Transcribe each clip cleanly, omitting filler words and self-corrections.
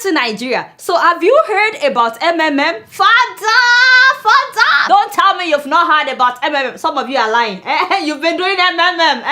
to Nigeria. So have you heard about MMM? Father! Don't tell me you've not heard about MMM. Some of you are lying. You've been doing MMM.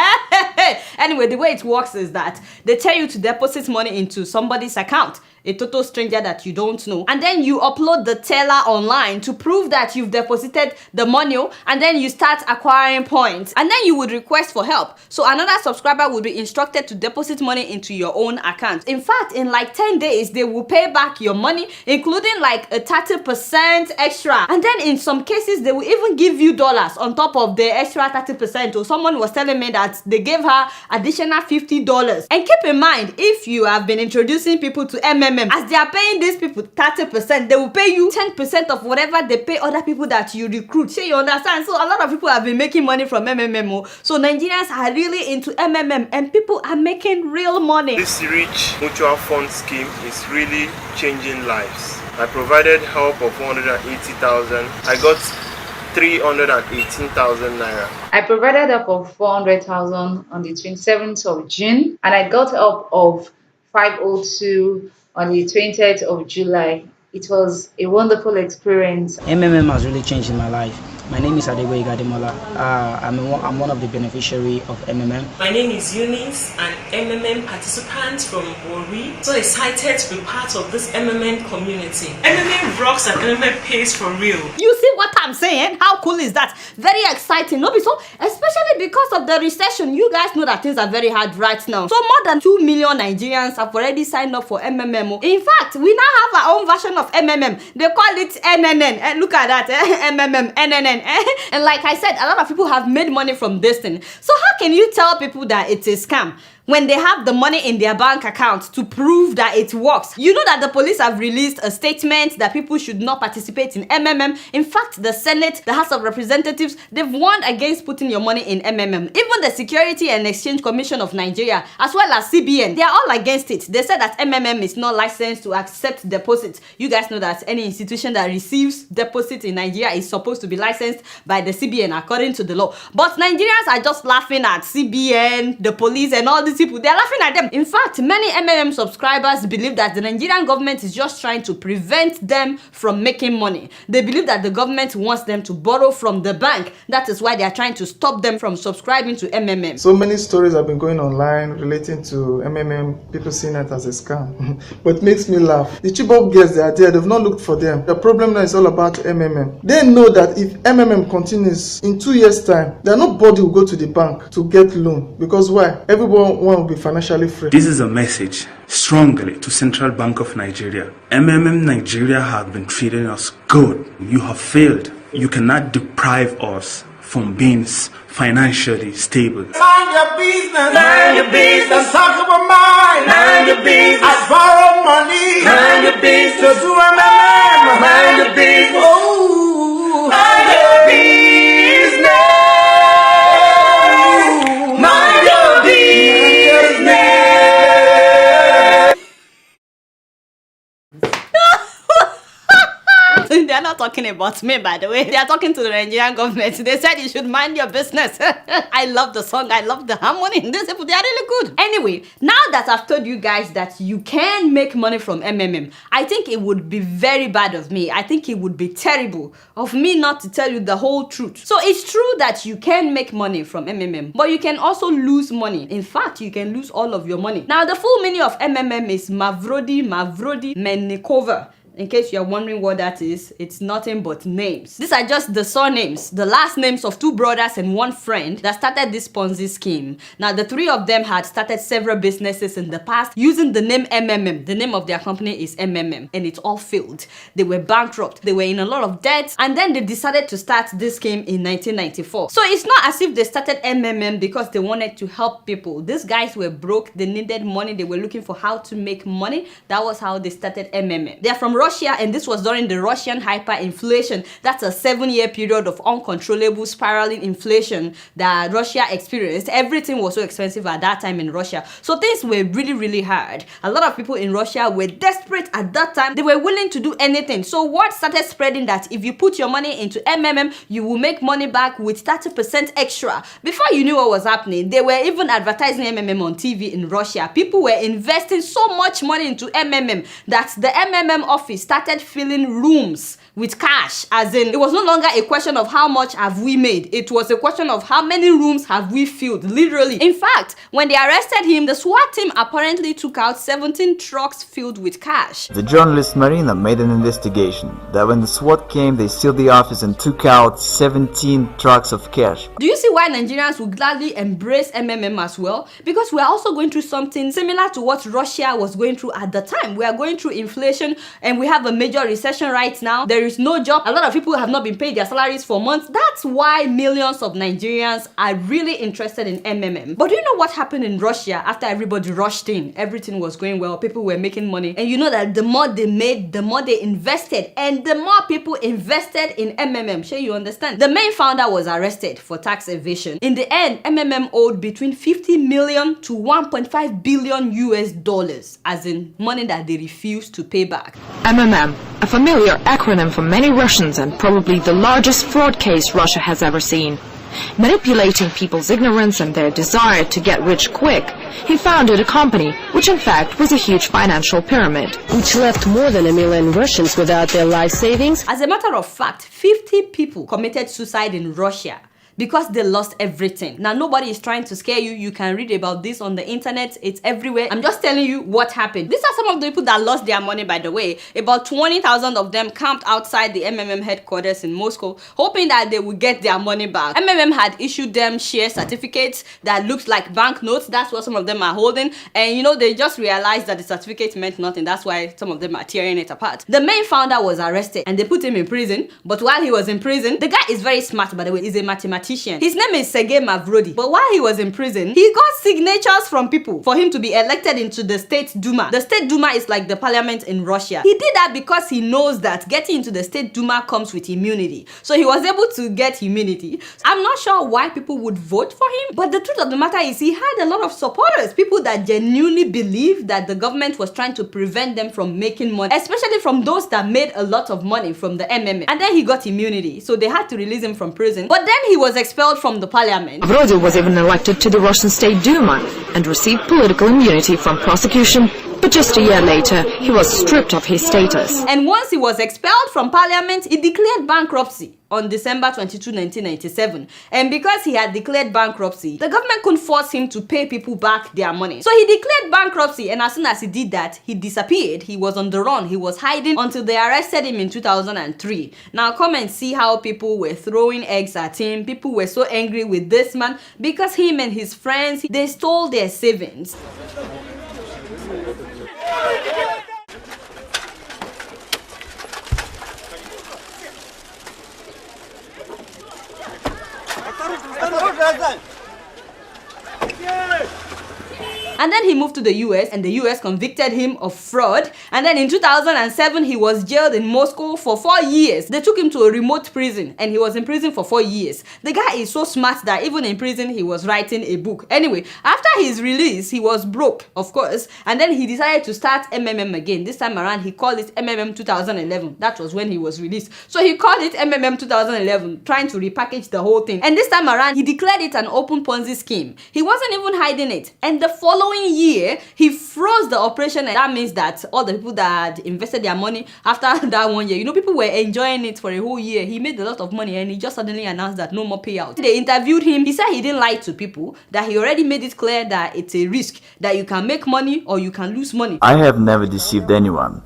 Anyway, the way it works is that they tell you to deposit money into somebody's account, a total stranger that you don't know, and then you upload the teller online to prove that you've deposited the money, and then you start acquiring points, and then you would request for help. So another subscriber would be instructed to deposit money into your own account. In fact, in like 10 days they will pay back your money, including like a 30% extra, and then in some cases they will even give you dollars on top of the extra 30%. Or someone was telling me that they gave her additional $50. And keep in mind, if you have been introducing people to MMM, as they are paying these people 30%, they will pay you 10% of whatever they pay other people that you recruit. So you understand? So a lot of people have been making money from MMM. So Nigerians are really into MMM and people are making real money. This rich mutual fund scheme is really changing lives. I provided help of 180,000. I got 318,000 naira. I provided help of 400,000 on the 27th of June, and I got help of 502 on the 20th of July. It was a wonderful experience. MMM has really changed my life. My name is Adeboye Gademola. I'm one of the beneficiaries of MMM. My name is Eunice, an MMM participant from Warri. So excited to be part of this MMM community. MMM rocks and MMM pays for real. You see what I'm saying? How cool is that? Very exciting, no? So, especially because of the recession, you guys know that things are very hard right now. So more than 2 million Nigerians have already signed up for MMM. In fact, we now have our own version of MMM. They call it NNN. And look at that, MMM, NNN. And like I said, a lot of people have made money from this thing. So how can you tell people that it's a scam when they have the money in their bank account to prove that it works? You know that the police have released a statement that people should not participate in MMM. In fact, the Senate, the House of Representatives, they've warned against putting your money in MMM. Even the Security and Exchange Commission of Nigeria, as well as CBN, they are all against it. They said that MMM is not licensed to accept deposits. You guys know that any institution that receives deposits in Nigeria is supposed to be licensed by the CBN according to the law. But Nigerians are just laughing at CBN, the police, and all these people. They're laughing at them. In fact, many MMM subscribers believe that the Nigerian government is just trying to prevent them from making money. They believe that the government wants them to borrow from the bank. That is why they are trying to stop them from subscribing to MMM. So many stories have been going online relating to MMM, people seeing it as a scam. But it makes me laugh. The Chibok girls, they are there, they've not looked for them. The problem now is all about MMM. They know that if MMM continues in 2 years' time, then nobody will go to the bank to get loan. Because why? Everyone will be financially free. This is a message strongly to Central Bank of Nigeria. MMM Nigeria have been treating us good. You have failed. You cannot deprive us from being financially stable. Mind your business. Mind your business. Talk about mine. Mind your business. I borrow money. Mind your business. To do MMM. Mind your business. Oh, mind your business. They're not talking about me, by the way. They are talking to the Nigerian government. They said you should mind your business. I love the song. I love the harmony. These people, they are really good. Anyway, now that I've told you guys that you can make money from MMM, I think it would be very bad of me. I think it would be terrible of me not to tell you the whole truth. So it's true that you can make money from MMM, but you can also lose money. In fact, you can lose all of your money. Now, the full meaning of MMM is Mavrodi Mennikova. In case you're wondering what that is, it's nothing but names. These are just the surnames, the last names of 2 brothers and 1 friend that started this Ponzi scheme. Now, the 3 of them had started several businesses in the past using the name MMM. The name of their company is MMM, and it all failed. They were bankrupt. They were in a lot of debt, and then they decided to start this scheme in 1994. So it's not as if they started MMM because they wanted to help people. These guys were broke. They needed money. They were looking for how to make money. That was how they started MMM. They're from Russia. Russia, and this was during the Russian hyperinflation. That's a 7-year period of uncontrollable spiraling inflation that Russia experienced. Everything was so expensive at that time in Russia. So things were really, really hard. A lot of people in Russia were desperate at that time. They were willing to do anything. So word started spreading that if you put your money into MMM, you will make money back with 30% extra. Before you knew what was happening, they were even advertising MMM on TV in Russia. People were investing so much money into MMM that the MMM office started filling rooms with cash, as in it was no longer a question of how much have we made, it was a question of how many rooms have we filled, literally. In fact, when they arrested him, the SWAT team apparently took out 17 trucks filled with cash. The journalist Marina made an investigation that when the SWAT came, they sealed the office and took out 17 trucks of cash. Do you see why Nigerians would gladly embrace MMM as well? Because we are also going through something similar to what Russia was going through at the time. We are going through inflation and we have a major recession right now. There is no job. A lot of people have not been paid their salaries for months. That's why millions of Nigerians are really interested in MMM. But do you know what happened in Russia after everybody rushed in? Everything was going well. People were making money. And you know that the more they made, the more they invested. And the more people invested in MMM. Sure, you understand? The main founder was arrested for tax evasion. In the end, MMM owed between 50 million to 1.5 billion US dollars, as in money that they refused to pay back. MMM, a familiar acronym for many Russians and probably the largest fraud case Russia has ever seen. Manipulating people's ignorance and their desire to get rich quick, he founded a company which in fact was a huge financial pyramid, which left more than 1 million Russians without their life savings. As a matter of fact, 50 people committed suicide in Russia because they lost everything. Now, nobody is trying to scare you. You can read about this on the internet. It's everywhere. I'm just telling you what happened. These are some of the people that lost their money, by the way. About 20,000 of them camped outside the MMM headquarters in Moscow, hoping that they would get their money back. MMM had issued them share certificates that looked like banknotes. That's what some of them are holding. And you know, they just realized that the certificate meant nothing. That's why some of them are tearing it apart. The main founder was arrested and they put him in prison. But while he was in prison, the guy is very smart, by the way. He's a mathematician. His name is Sergei Mavrodi. But while he was in prison, he got signatures from people for him to be elected into the State Duma. The State Duma is like the parliament in Russia. He did that because he knows that getting into the State Duma comes with immunity. So he was able to get immunity. I'm not sure why people would vote for him, but the truth of the matter is he had a lot of supporters, people that genuinely believed that the government was trying to prevent them from making money, especially from those that made a lot of money from the MMM. And then he got immunity, so they had to release him from prison. But then he was expelled from the parliament. Mavrodi was even elected to the Russian State Duma and received political immunity from prosecution, but just a year later, he was stripped of his status. And once he was expelled from parliament, he declared bankruptcy on December 22, 1997. And because he had declared bankruptcy, the government couldn't force him to pay people back their money. So he declared bankruptcy, and as soon as he did that, he disappeared. He was on the run. He was hiding until they arrested him in 2003. Now come and see how people were throwing eggs at him. People were so angry with this man because him and his friends, they stole their savings. And then he moved to the US, and the US convicted him of fraud. And then in 2007, he was jailed in Moscow for 4 years. They took him to a remote prison, and he was in prison for 4 years. The guy is so smart that even in prison, he was writing a book. Anyway, after his release, he was broke, of course. And then he decided to start MMM again. This time around, he called it MMM 2011. That was when he was released. So he called it MMM 2011, trying to repackage the whole thing. And this time around, he declared it an open Ponzi scheme. He wasn't even hiding it. And the following year, he froze the operation, and that means that all the people that had invested their money after that 1 year, you know, people were enjoying it for a whole year. He made a lot of money, and he just suddenly announced that no more payout. They interviewed him. He said he didn't lie to people, that he already made it clear that it's a risk, that you can make money or you can lose money. I have never deceived anyone.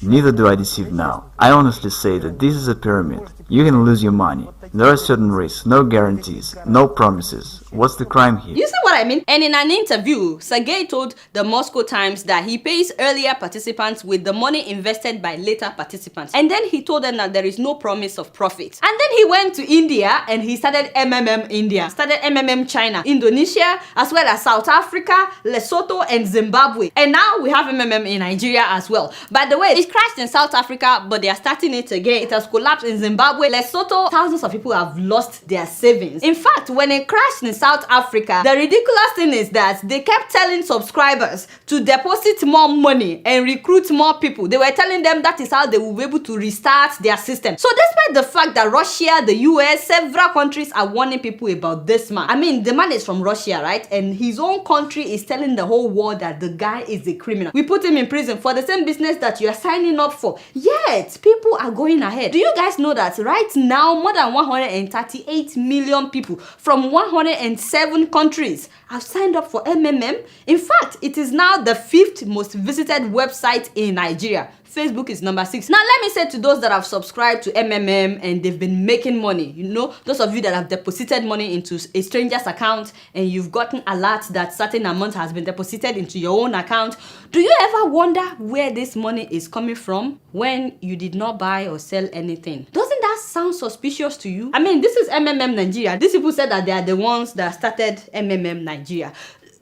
Neither do I deceive now. I honestly say that this is a pyramid. You can lose your money. There are certain risks, no guarantees, no promises. What's the crime here? You see what I mean? And in an interview, Sergey told the Moscow Times that he pays earlier participants with the money invested by later participants. And then he told them that there is no promise of profit. And then he went to India and he started MMM India, started MMM China, Indonesia, as well as South Africa, Lesotho, and Zimbabwe. And now we have MMM in Nigeria as well. By the way, it crashed in South Africa, but they are starting it again. It has collapsed in Zimbabwe. Lesotho, thousands of people have lost their savings. In fact, when it crashed in South Africa, the ridiculous thing is that they kept telling subscribers to deposit more money and recruit more people. They were telling them that is how they will be able to restart their system. So despite the fact that Russia, the US, several countries are warning people about this man. I mean, the man is from Russia, right? And his own country is telling the whole world that the guy is a criminal. We put him in prison for the same business that you are signing up for. Yet, people are going ahead. Do you guys know that right now, more than 138 million people from 107 countries have signed up for MMM? In fact, it is now the 5th most visited website in Nigeria. Facebook is number 6. Now, let me say to those that have subscribed to MMM and they've been making money, you know, those of you that have deposited money into a stranger's account and you've gotten alerts that certain amount has been deposited into your own account, do you ever wonder where this money is coming from when you did not buy or sell anything? Doesn't that sound suspicious to you? I mean, this is MMM Nigeria. These people said that they are the ones that started MMM Nigeria.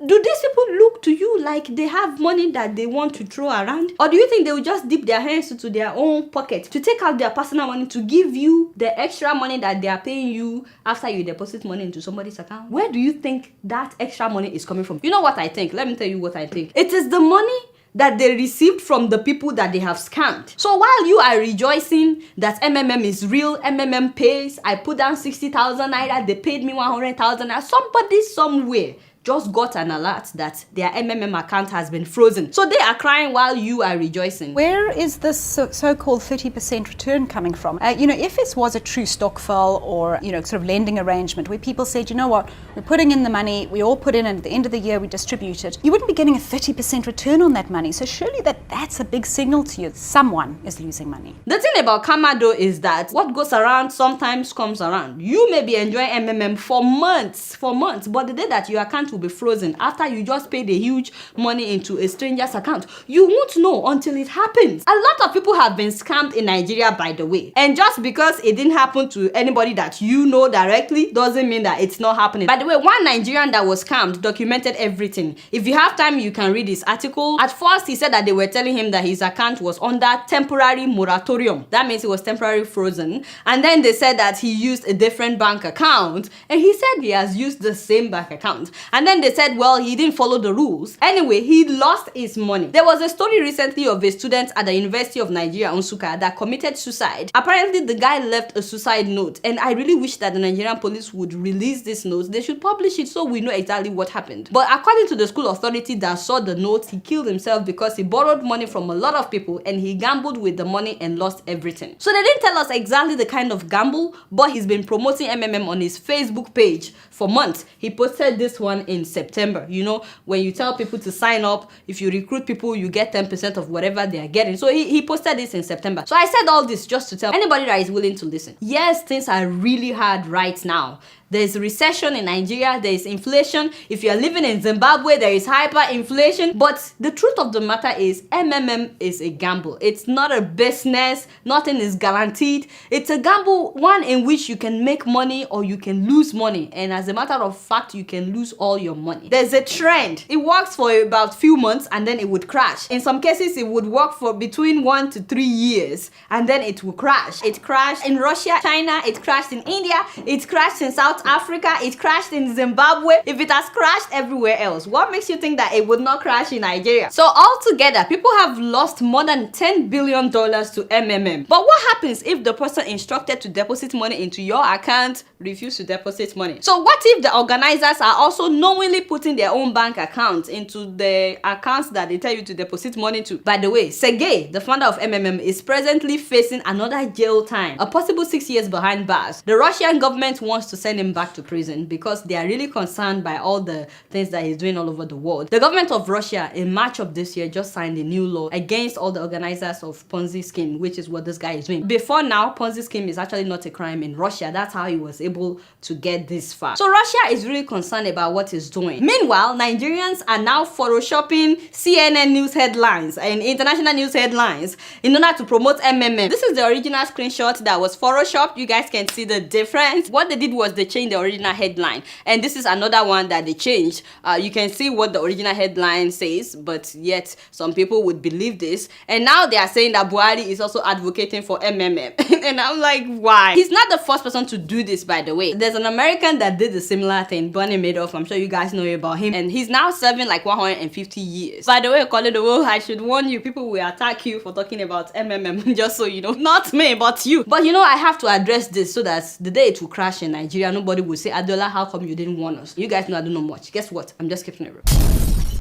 Do these people look to you like they have money that they want to throw around? Or do you think they will just dip their hands into their own pocket to take out their personal money to give you the extra money that they are paying you after you deposit money into somebody's account? Where do you think that extra money is coming from? You know what I think? Let me tell you what I think. It is the money that they received from the people that they have scammed. So while you are rejoicing that MMM is real, MMM pays, I put down 60,000 naira, they paid me 100,000 naira, somebody somewhere just got an alert that their MMM account has been frozen. So they are crying while you are rejoicing. Where is this so-called 30% return coming from? If this was a true stokvel or, sort of lending arrangement where people said, you know what, we're putting in the money, we all put in, and at the end of the year we distribute it, you wouldn't be getting a 30% return on that money. So surely that's a big signal to you that someone is losing money. The thing about karma though is that what goes around sometimes comes around. You may be enjoying MMM for months, but the day that your account will be frozen after you just paid a huge money into a stranger's account, you won't know until it happens. A lot of people have been scammed in Nigeria, by the way, and just because it didn't happen to anybody that you know directly doesn't mean that it's not happening. By the way, one Nigerian that was scammed documented everything. If you have time, you can read his article. At first, he said that they were telling him that his account was under temporary moratorium. That means it was temporarily frozen. And then they said that he used a different bank account, and he said he has used the same bank account. And then they said, well, he didn't follow the rules. Anyway, he lost his money. There was a story recently of a student at the University of Nigeria, Nsukka, that committed suicide. Apparently, the guy left a suicide note, and I really wish that the Nigerian police would release this note. They should publish it so we know exactly what happened. But according to the school authority that saw the note, he killed himself because he borrowed money from a lot of people and he gambled with the money and lost everything. So they didn't tell us exactly the kind of gamble, but he's been promoting MMM on his Facebook page for months. He posted this one in September. You know, when you tell people to sign up, if you recruit people, you get 10% of whatever they are getting. So he posted this in September. So I said all this just to tell anybody that is willing to listen. Yes, things are really hard right now. There's recession in Nigeria, there is inflation. If you're living in Zimbabwe, there is hyperinflation. But the truth of the matter is MMM is a gamble. It's not a business. Nothing is guaranteed. It's a gamble, one in which you can make money or you can lose money. And as a matter of fact, you can lose all your money. There's a trend. It works for about few months and then it would crash. In some cases, it would work for between 1 to 3 years and then it will crash. It crashed in Russia, China, it crashed in India, it crashed in South Africa, it crashed in Zimbabwe. If it has crashed everywhere else, what makes you think that it would not crash in Nigeria? So altogether, people have lost more than $10 billion to MMM. But what happens if the person instructed to deposit money into your account refused to deposit money? So what if the organizers are also knowingly putting their own bank accounts into the accounts that they tell you to deposit money to? By the way, Sergey, the founder of MMM, is presently facing another jail time, a possible 6 years behind bars. The Russian government wants to send him him back to prison because they are really concerned by all the things that he's doing all over the world. The government of Russia in March of this year just signed a new law against all the organizers of Ponzi scheme, which is what this guy is doing. Before now, Ponzi scheme is actually not a crime in Russia. That's how he was able to get this far. So Russia is really concerned about what he's doing. Meanwhile, Nigerians are now photoshopping CNN news headlines and international news headlines in order to promote MMM. This is the original screenshot that was photoshopped. You guys can see the difference. What they did was they changed the original headline, and this is another one that they changed. You can see what the original headline says, but yet some people would believe this, and now they are saying that Buhari is also advocating for MMM. And I'm like, why? He's not the first person to do this, by the way. There's an American that did a similar thing, Bernie Madoff. I'm sure you guys know about him, and he's now serving like 150 years. By the way, Koledowo, I should warn you, people will attack you for talking about MMM, just so you know. Not me, but you. But you know, I have to address this so that the day it will crash in Nigeria, nobody will say, Adola, how come you didn't warn us? You guys know I don't know much. Guess what? I'm just keeping it real.